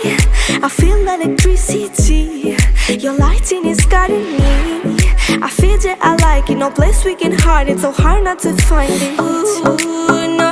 I feel electricity. Your lighting is guiding me. I feel that I like it. No place we can hide it. So hard not to find it. Ooh, no